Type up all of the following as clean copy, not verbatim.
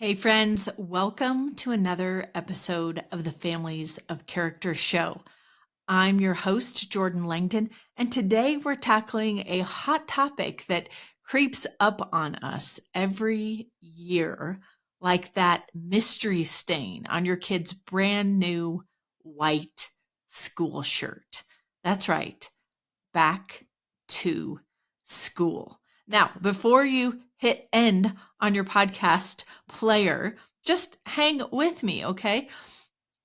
Hey, friends, welcome to another episode of the Families of Character show. I'm your host, Jordan Langdon, and today we're tackling a hot topic that creeps up on us every year, like that mystery stain on your kid's brand new white school shirt. That's right, back to school. Now, before you hit end on your podcast player, just hang with me, okay?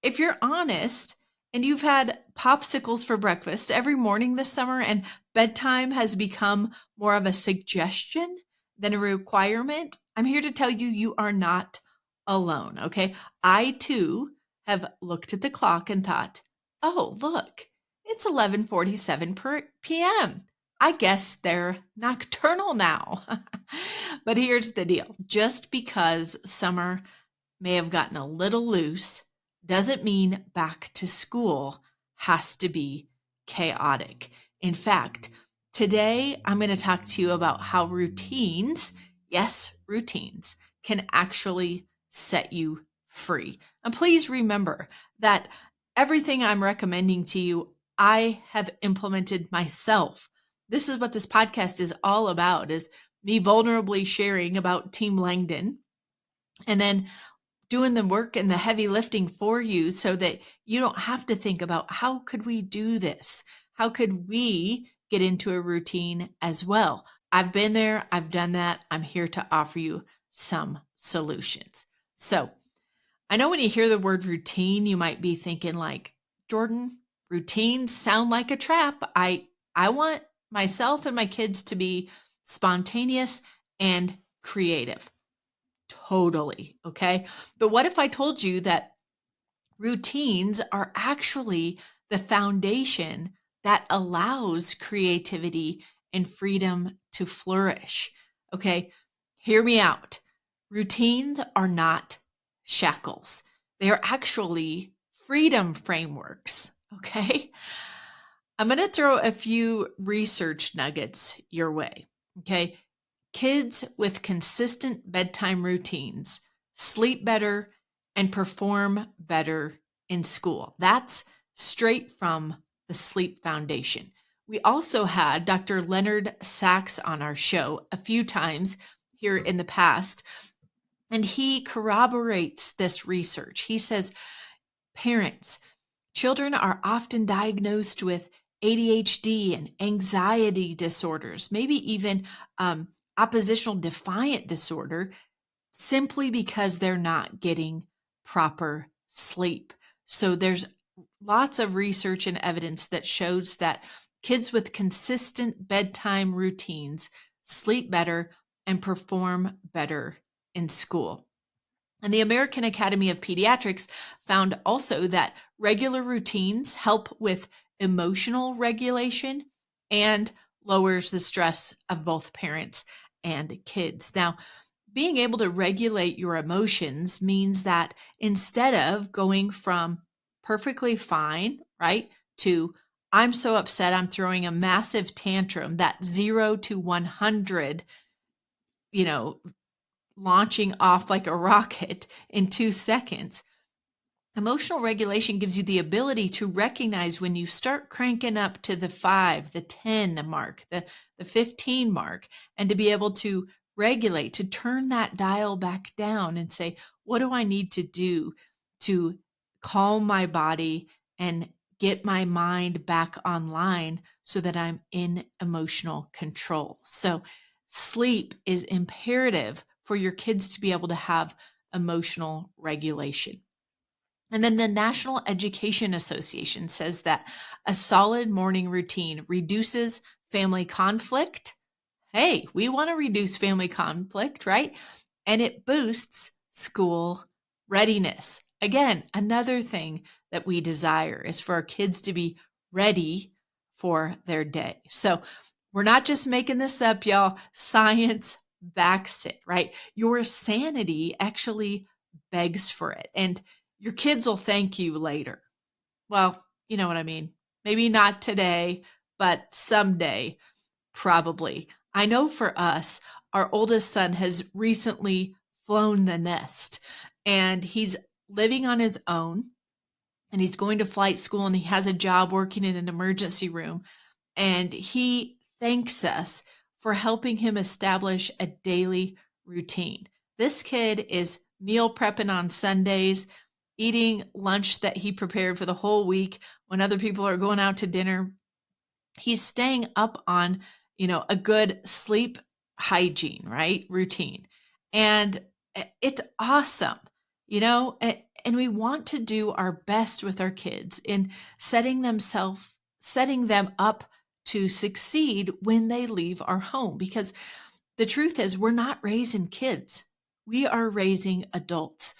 If you're honest and you've had popsicles for breakfast every morning this summer and bedtime has become more of a suggestion than a requirement, I'm here to tell you you are not alone, okay? I too have looked at the clock and thought, oh, look, it's 11:47 p.m. I guess they're nocturnal now. But here's the deal. Just because summer may have gotten a little loose doesn't mean back to school has to be chaotic. In fact, today I'm going to talk to you about how routines, yes, routines, can actually set you free. And please remember that everything I'm recommending to you, I have implemented myself. This is what this podcast is all about, is me vulnerably sharing about Team Langdon and then doing the work and the heavy lifting for you so that you don't have to think about how could we do this? How could we get into a routine as well? I've been there, I've done that. I'm here to offer you some solutions. So I know when you hear the word routine, you might be thinking like, Jordan, routines sound like a trap. I want myself and my kids to be spontaneous and creative. Totally. Okay. But what if I told you that routines are actually the foundation that allows creativity and freedom to flourish? Okay. Hear me out. Routines are not shackles, they are actually freedom frameworks. Okay. I'm going to throw a few research nuggets your way. Okay. Kids with consistent bedtime routines sleep better and perform better in school. That's straight from the Sleep Foundation. We also had Dr. Leonard Sachs on our show a few times here in the past, and he corroborates this research. He says, parents, children are often diagnosed with ADHD and anxiety disorders, maybe even oppositional defiant disorder, simply because they're not getting proper sleep. So there's lots of research and evidence that shows that kids with consistent bedtime routines sleep better and perform better in school. And the American Academy of Pediatrics found also that regular routines help with emotional regulation and lowers the stress of both parents and kids. Now, being able to regulate your emotions means that instead of going from perfectly fine, right, to I'm so upset, I'm throwing a massive tantrum, that 0 to 100, you know, launching off like a rocket in 2 seconds. Emotional regulation gives you the ability to recognize when you start cranking up to the 5, the 10 mark, the 15 mark, and to be able to regulate, to turn that dial back down and say, what do I need to do to calm my body and get my mind back online so that I'm in emotional control? So sleep is imperative for your kids to be able to have emotional regulation. And then the National Education Association says that a solid morning routine reduces family conflict. Hey, we want to reduce family conflict, right? And it boosts school readiness. Again, another thing that we desire is for our kids to be ready for their day. So we're not just making this up, y'all. Science backs it, right? Your sanity actually begs for it. And your kids will thank you later. Well, you know what I mean. Maybe not today, but someday, probably. I know for us, our oldest son has recently flown the nest, and he's living on his own, and he's going to flight school, and he has a job working in an emergency room. And he thanks us for helping him establish a daily routine. This kid is meal prepping on Sundays, eating lunch that he prepared for the whole week when other people are going out to dinner. He's staying up on, a good sleep hygiene, right? Routine. And it's awesome, and we want to do our best with our kids in setting them up to succeed when they leave our home, because the truth is we're not raising kids. We are raising adults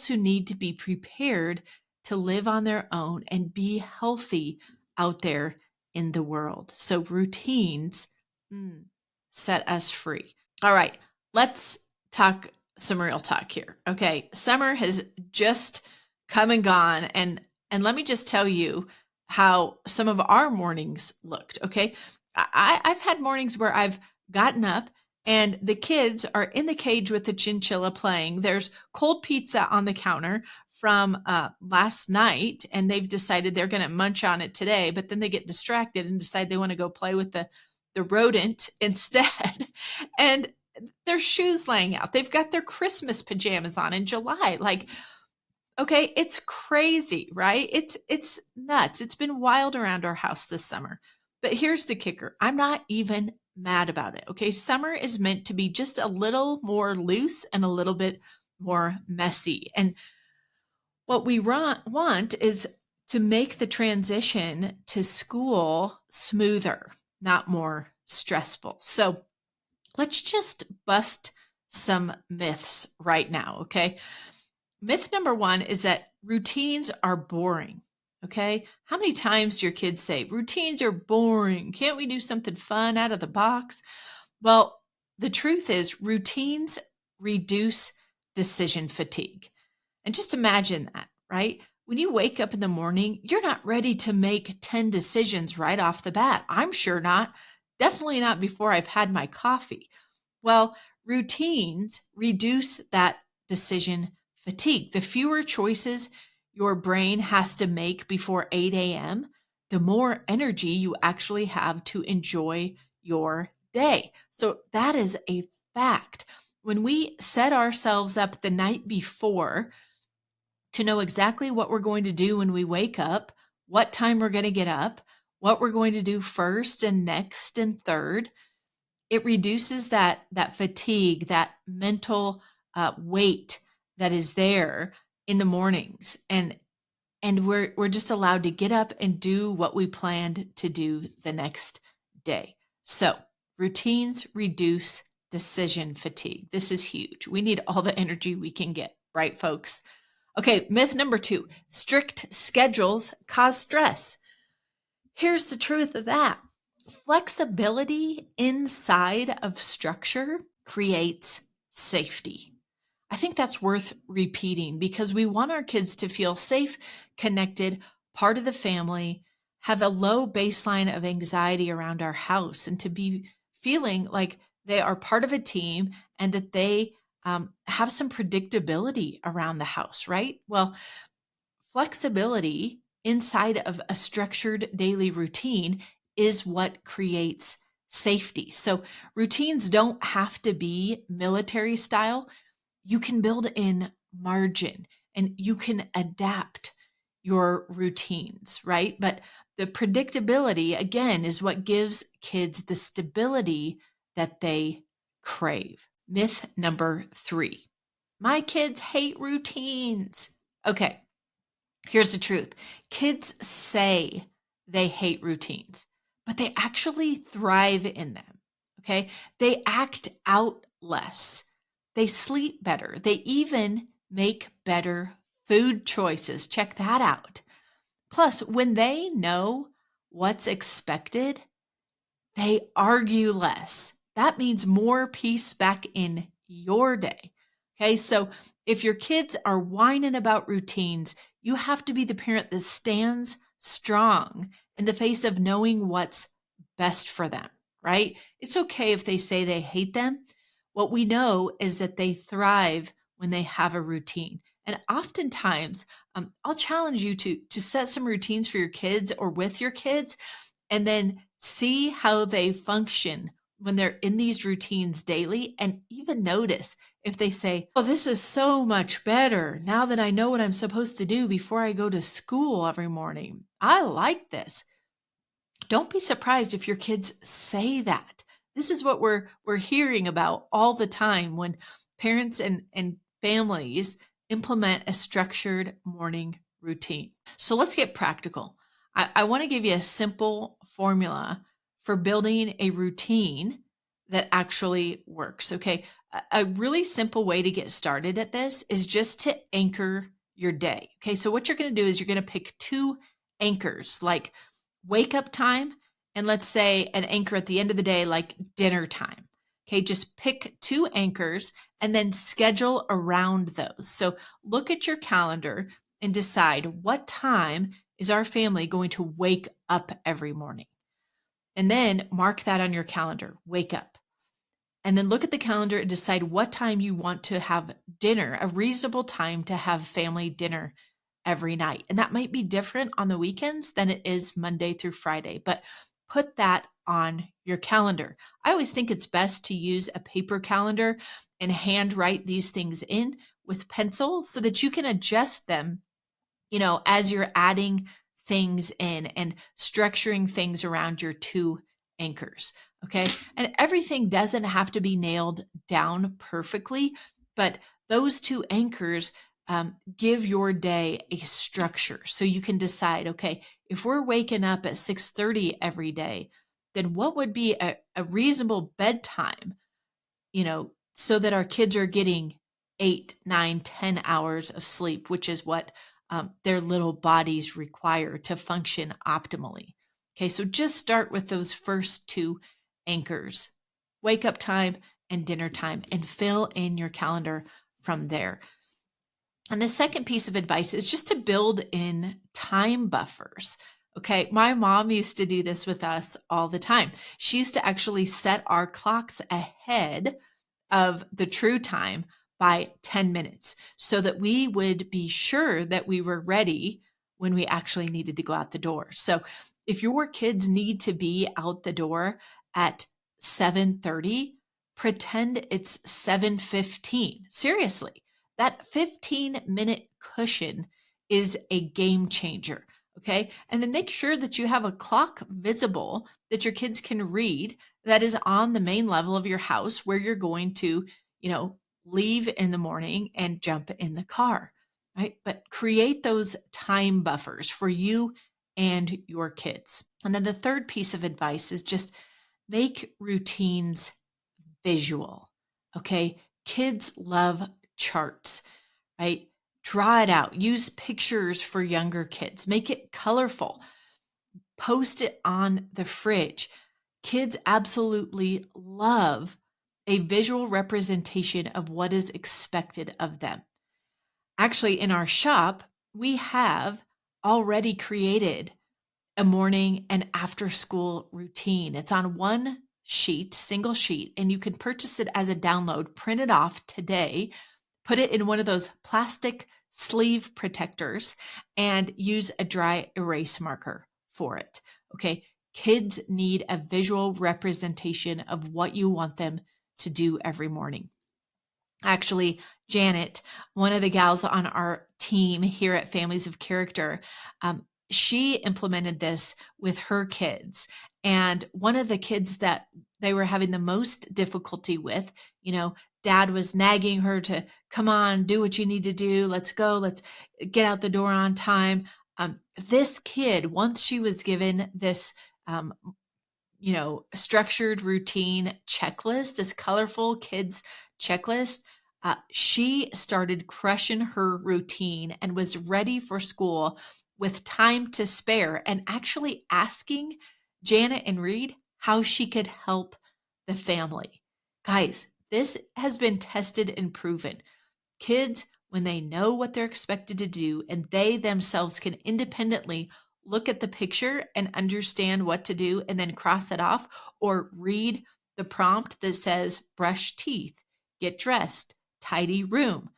who need to be prepared to live on their own and be healthy out there in the world. So routines set us free. All right, let's talk some real talk here. Okay, summer has just come and gone, and let me just tell you how some of our mornings looked. Okay, I've had mornings where I've gotten up and the kids are in the cage with the chinchilla playing. There's cold pizza on the counter from last night, and they've decided they're going to munch on it today, but then they get distracted and decide they want to go play with the rodent instead. And their shoes laying out. They've got their Christmas pajamas on in July. Like, okay, it's crazy, right? It's nuts. It's been wild around our house this summer. But here's the kicker. I'm not even mad about it. Okay, summer is meant to be just a little more loose and a little bit more messy. And what we want is to make the transition to school smoother, not more stressful. So let's just bust some myths right now, okay? Myth number one is that routines are boring, okay? How many times do your kids say, routines are boring? Can't we do something fun out of the box? Well, the truth is routines reduce decision fatigue. And just imagine that, right? When you wake up in the morning, you're not ready to make 10 decisions right off the bat. I'm sure not. Definitely not before I've had my coffee. Well, routines reduce that decision fatigue. The fewer choices your brain has to make before 8 a.m., the more energy you actually have to enjoy your day. So that is a fact. When we set ourselves up the night before to know exactly what we're going to do when we wake up, what time we're going to get up, what we're going to do first and next and third, it reduces that fatigue, that mental weight that is there in the mornings, and we're just allowed to get up and do what we planned to do the next day. So routines reduce decision fatigue. This is huge. We need all the energy we can get, right, folks? Okay, myth number two, strict schedules cause stress. Here's the truth of that. Flexibility inside of structure creates safety. I think that's worth repeating because we want our kids to feel safe, connected, part of the family, have a low baseline of anxiety around our house, and to be feeling like they are part of a team and that they have some predictability around the house, right? Well, flexibility inside of a structured daily routine is what creates safety. So routines don't have to be military style. You can build in margin and you can adapt your routines, right? But the predictability, again, is what gives kids the stability that they crave. Myth number three, my kids hate routines. Okay, here's the truth. Kids say they hate routines, but they actually thrive in them. Okay. They act out less. They sleep better. They even make better food choices. Check that out. Plus, when they know what's expected, they argue less. That means more peace back in your day. Okay. So if your kids are whining about routines, you have to be the parent that stands strong in the face of knowing what's best for them, right? It's okay if they say they hate them. what we know is that they thrive when they have a routine. And oftentimes, I'll challenge you to set some routines for your kids or with your kids, and then see how they function when they're in these routines daily, and even notice if they say, "Oh, this is so much better now that I know what I'm supposed to do before I go to school every morning. I like this." Don't be surprised if your kids say that. This is what we're hearing about all the time when parents and families implement a structured morning routine. So let's get practical. I want to give you a simple formula for building a routine that actually works. Okay. A really simple way to get started at this is just to anchor your day. Okay. So what you're going to do is you're going to pick two anchors, like wake up time, and let's say an anchor at the end of the day, like dinner time. Okay, just pick two anchors and then schedule around those. So look at your calendar and decide what time is our family going to wake up every morning. And then mark that on your calendar, wake up. And then look at the calendar and decide what time you want to have dinner, a reasonable time to have family dinner every night. And that might be different on the weekends than it is Monday through Friday, but put that on your calendar. I always think it's best to use a paper calendar and handwrite these things in with pencil so that you can adjust them, as you're adding things in and structuring things around your two anchors. Okay. And everything doesn't have to be nailed down perfectly, but those two anchors give your day a structure so you can decide, okay, if we're waking up at 6:30 every day, then what would be a reasonable bedtime, so that our kids are getting 8, 9, 10 hours of sleep, which is what their little bodies require to function optimally. Okay, so just start with those first two anchors, wake up time and dinner time, and fill in your calendar from there. And the second piece of advice is just to build in time buffers. Okay, my mom used to do this with us all the time. She used to actually set our clocks ahead of the true time by 10 minutes so that we would be sure that we were ready when we actually needed to go out the door. So if your kids need to be out the door at 7:30, pretend it's 7:15. Seriously, that 15-minute cushion is a game changer. Okay. And then make sure that you have a clock visible that your kids can read that is on the main level of your house where you're going to, leave in the morning and jump in the car, right? But create those time buffers for you and your kids. And then the third piece of advice is just make routines visual. Okay. Kids love charts, right? Draw it out. Use pictures for younger kids. Make it colorful. Post it on the fridge. Kids absolutely love a visual representation of what is expected of them. Actually, in our shop, we have already created a morning and after school routine. It's on one sheet, single sheet, and you can purchase it as a download, print it off today, put it in one of those plastic sleeve protectors, and use a dry erase marker for it. Okay. Kids need a visual representation of what you want them to do every morning. Actually, Janet, one of the gals on our team here at Families of Character, she implemented this with her kids. And one of the kids that they were having the most difficulty with, dad was nagging her to come on, do what you need to do. Let's go. Let's get out the door on time. This kid, once she was given this, structured routine checklist, this colorful kids checklist, she started crushing her routine and was ready for school with time to spare and actually asking Janet and Reed how she could help the family. Guys, this has been tested and proven. Kids, when they know what they're expected to do and they themselves can independently look at the picture and understand what to do and then cross it off or read the prompt that says brush teeth, get dressed, tidy room.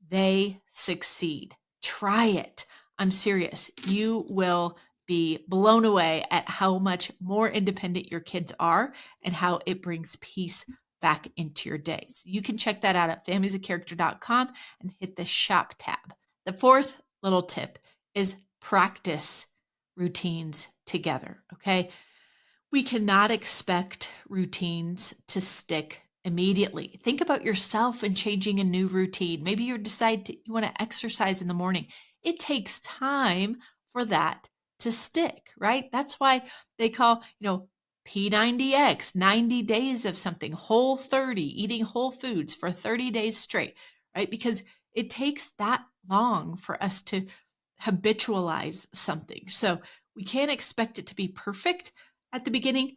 They succeed. Try it. I'm serious. You will be blown away at how much more independent your kids are and how it brings peace back into your days. You can check that out at familiesofcharacter.com and hit the shop tab. The fourth little tip is practice routines together, okay? We cannot expect routines to stick immediately. Think about yourself and changing a new routine. Maybe you you want to exercise in the morning. It takes time for that to stick, right? That's why they call, P90X, 90 days of something, whole 30, eating whole foods for 30 days straight, right? Because it takes that long for us to habitualize something. So we can't expect it to be perfect at the beginning,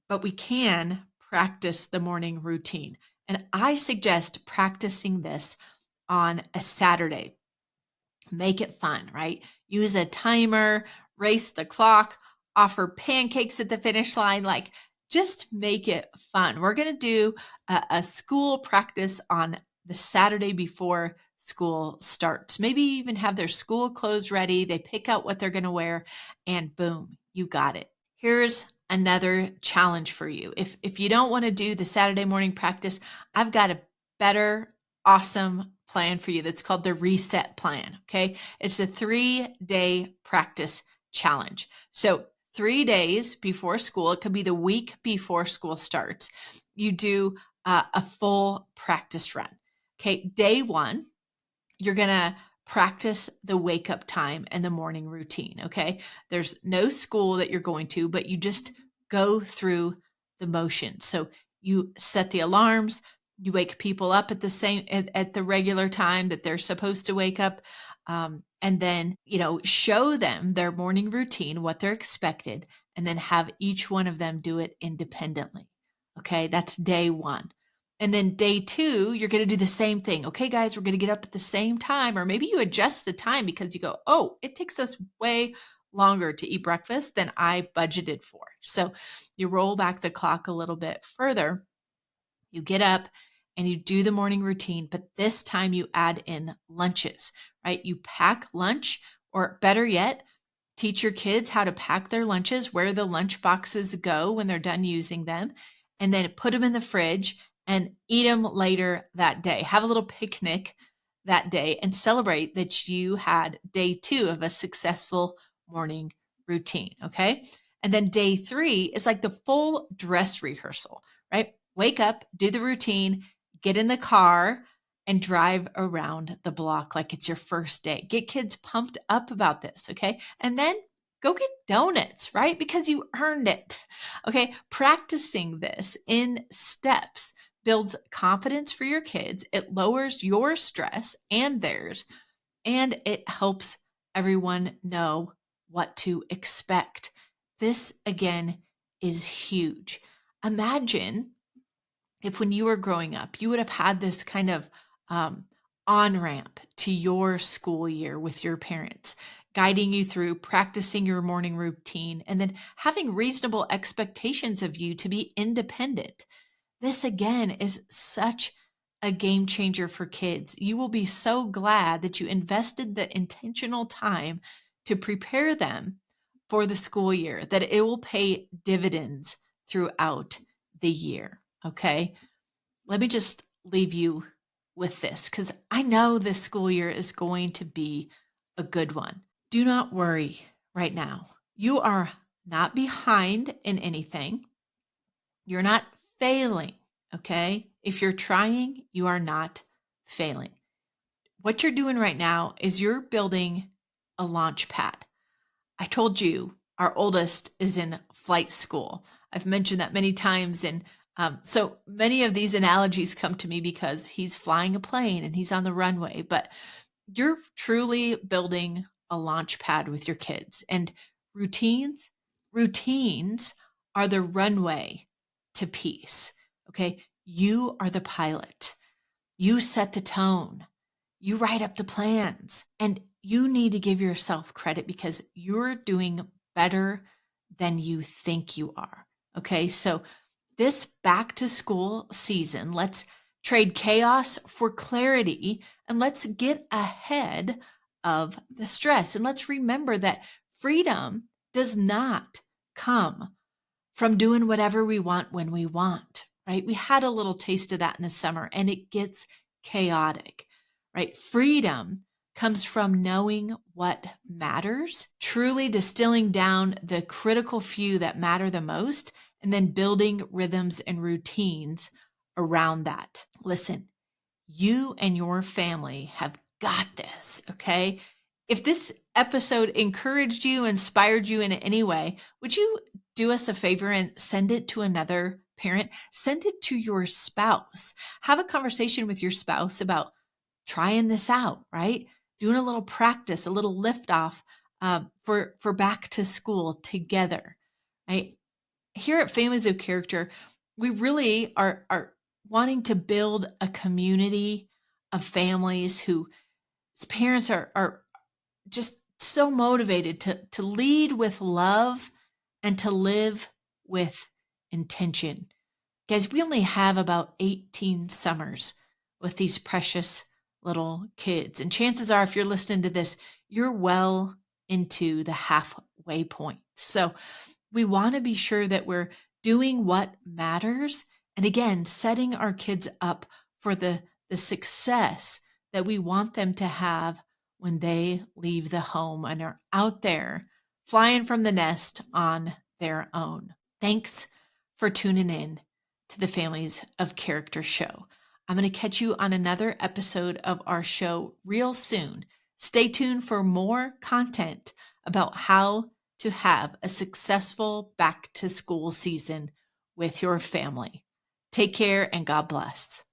but we can practice the morning routine. And I suggest practicing this on a Saturday. Make it fun, right? Use a timer, race the clock, offer pancakes at the finish line. Like, just make it fun. We're going to do a school practice on the Saturday before school starts. Maybe even have their school clothes ready. They pick out what they're going to wear, and boom, you got it. Here's another challenge for you. If you don't want to do the Saturday morning practice, I've got a better, awesome plan for you that's called the reset plan. Okay. It's a 3-day practice challenge. So 3 days before school, it could be the week before school starts, you do a full practice run. Okay. Day 1, you're going to practice the wake up time and the morning routine. Okay. There's no school that you're going to, but you just go through the motions. So you set the alarms, you wake people up at the regular time that they're supposed to wake up. And then, show them their morning routine, what they're expected, and then have each one of them do it independently. Okay. That's day 1. And then day 2, you're going to do the same thing. Okay, guys, we're going to get up at the same time. Or maybe you adjust the time because you go, oh, it takes us way longer to eat breakfast than I budgeted for. So you roll back the clock a little bit further. You get up and you do the morning routine, but this time you add in lunches, right? You pack lunch, or better yet, teach your kids how to pack their lunches, where the lunch boxes go when they're done using them, and then put them in the fridge and eat them later that day. Have a little picnic that day and celebrate that you had day 2 of a successful morning routine. Okay. And then day 3 is like the full dress rehearsal, right? Wake up, do the routine, get in the car, and drive around the block like it's your first day. Get kids pumped up about this. Okay. And then go get donuts, right? Because you earned it. Okay. Practicing this in steps builds confidence for your kids. It lowers your stress and theirs, and it helps everyone know what to expect. This, again, is huge. Imagine if when you were growing up, you would have had this kind of on-ramp to your school year with your parents, guiding you through practicing your morning routine and then having reasonable expectations of you to be independent. This again is such a game changer for kids. You will be so glad that you invested the intentional time to prepare them for the school year, that it will pay dividends throughout the year. Okay. Let me just leave you with this, because I know this school year is going to be a good one. Do not worry right now. You are not behind in anything. You're not failing, okay? If you're trying, you are not failing. What you're doing right now is you're building a launch pad. I told you our oldest is in flight school. I've mentioned that many times. And so many of these analogies come to me because he's flying a plane and he's on the runway. But you're truly building a launch pad with your kids. And routines are the runway to peace. Okay. You are the pilot. You set the tone. You write up the plans, and you need to give yourself credit because you're doing better than you think you are. Okay. So this back to school season, let's Trade chaos for clarity, and let's get ahead of the stress. And let's remember that freedom does not come from doing whatever we want when we want, right? We had a little taste of that in the summer and it gets chaotic, right? Freedom comes from knowing what matters, truly distilling down the critical few that matter the most, and then building rhythms and routines around that. Listen, you and your family have got this, okay? If this episode encouraged you, inspired you in any way, would you do us a favor and send it to another parent? Send it to your spouse. Have a conversation with your spouse about trying this out, right? Doing a little practice, a little lift off for back to school together, right? Here at Families of Character, we really are wanting to build a community of families whose parents are just so motivated to lead with love and to live with intention. Guys, we only have about 18 summers with these precious little kids. And chances are, if you're listening to this, you're well into the halfway point. So we want to be sure that we're doing what matters. And again, setting our kids up for the success that we want them to have when they leave the home and are out there flying from the nest on their own. Thanks for tuning in to the Families of Character show. I'm going to catch you on another episode of our show real soon. Stay tuned for more content about how to have a successful back to school season with your family. Take care and God bless.